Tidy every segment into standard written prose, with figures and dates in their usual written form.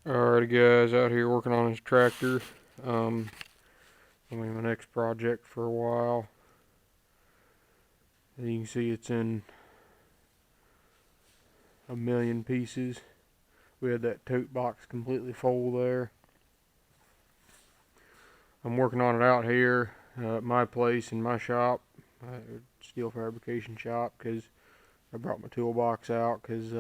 Alrighty guys, out here working on his tractor. I mean my next project for a while. As you can see, it's in a million pieces. We had that tote box completely full there. I'm working on it out here at my place in my shop, steel fabrication shop, because I brought my toolbox out because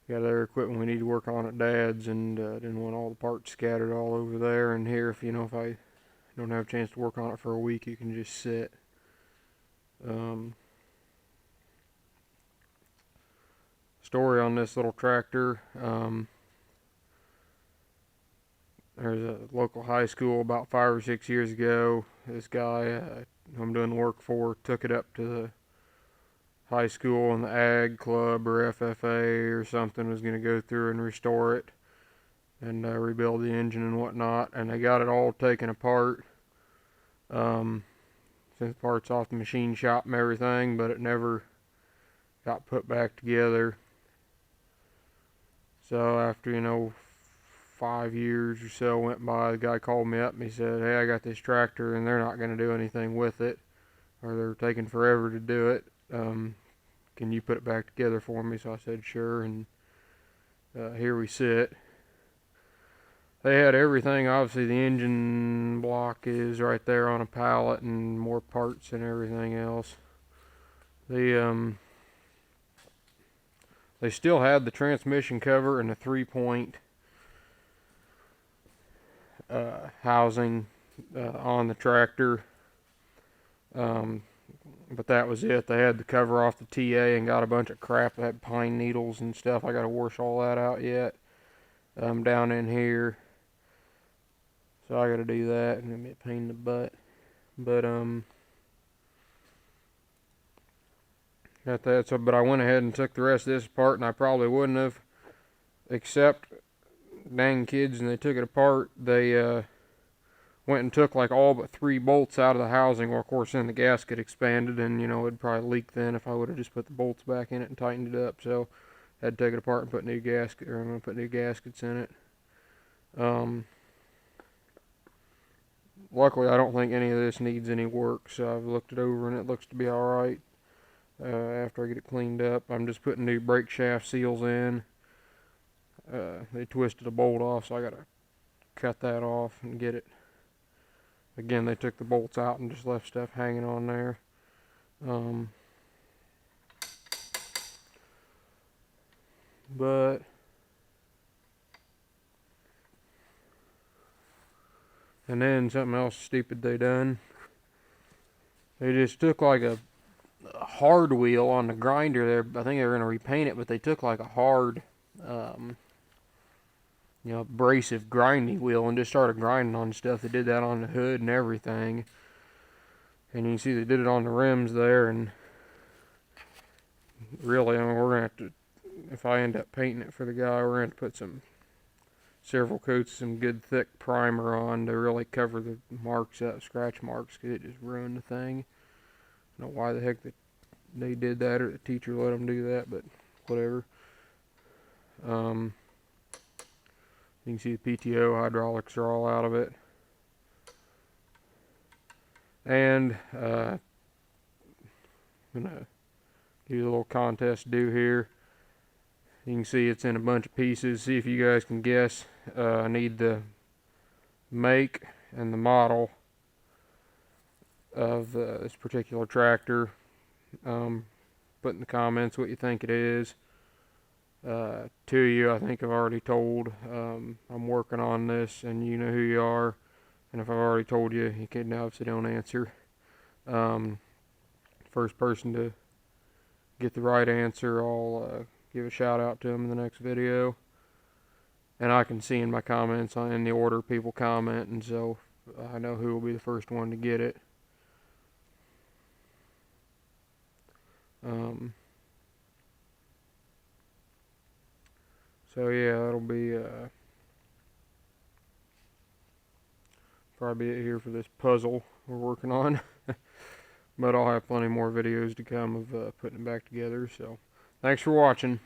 got other equipment we need to work on at Dad's, and didn't want all the parts scattered all over there. And here, if I don't have a chance to work on it for a week, you can just sit. Story on this little tractor. There's a local high school about 5 or 6 years ago. This guy who I'm doing the work for took it up to the high school, and the ag club or FFA or something was going to go through and restore it and rebuild the engine and whatnot. And they got it all taken apart. Sent parts off the machine shop and everything, but it never got put back together. So after 5 years or so went by, the guy called me up and he said, "Hey, I got this tractor and they're not going to do anything with it, or they're taking forever to do it. Can you put it back together for me?" So I said sure, and here we sit. They had everything. Obviously the engine block is right there on a pallet, and more parts and everything else. They still had the transmission cover and the 3-point housing on the tractor, but that was it. They had the cover off the TA and got a bunch of crap that had pine needles and stuff. I got to wash all that out yet. Down in here, so I got to do that, and it'll be a pain in the butt. But got that. So, but I went ahead and took the rest of this apart, and I probably wouldn't have, except dang kids, and they took it apart. They went and took like all but 3 bolts out of the housing. Well, of course, then the gasket expanded, and it'd probably leak then if I would have just put the bolts back in it and tightened it up. So I had to take it apart and put new gasket, or I'm gonna put new gaskets in it. Luckily, I don't think any of this needs any work, so I've looked it over and it looks to be alright. After I get it cleaned up, I'm just putting new brake shaft seals in. They twisted a bolt off, so I gotta cut that off and get it. Again, they took the bolts out and just left stuff hanging on there. But and then something else stupid they done. They just took like a hard wheel on the grinder there. I think they were gonna repaint it, but they took like a hard, abrasive grinding wheel and just started grinding on stuff. They did that on the hood and everything. And you can see they did it on the rims there. And really, I mean, we're gonna have to, if I end up painting it for the guy, we're gonna have to put several coats of some good thick primer on to really cover the marks up, scratch marks, because it just ruined the thing. I don't know why the heck they did that, or the teacher let them do that, but whatever. You can see the PTO hydraulics are all out of it. And I'm gonna give you a little contest to do here. You can see it's in a bunch of pieces. See if you guys can guess. I need the make and the model of this particular tractor. Put in the comments what you think it is. 2 of you, I think, I've already told. I'm working on this, and you know who you are. And if I've already told you, you can obviously don't answer. First person to get the right answer, I'll give a shout out to him in the next video. And I can see in my comments in the order people comment, and so I know who will be the first one to get it. So yeah, that'll be probably it here for this puzzle we're working on. But I'll have plenty more videos to come of putting it back together. So thanks for watching.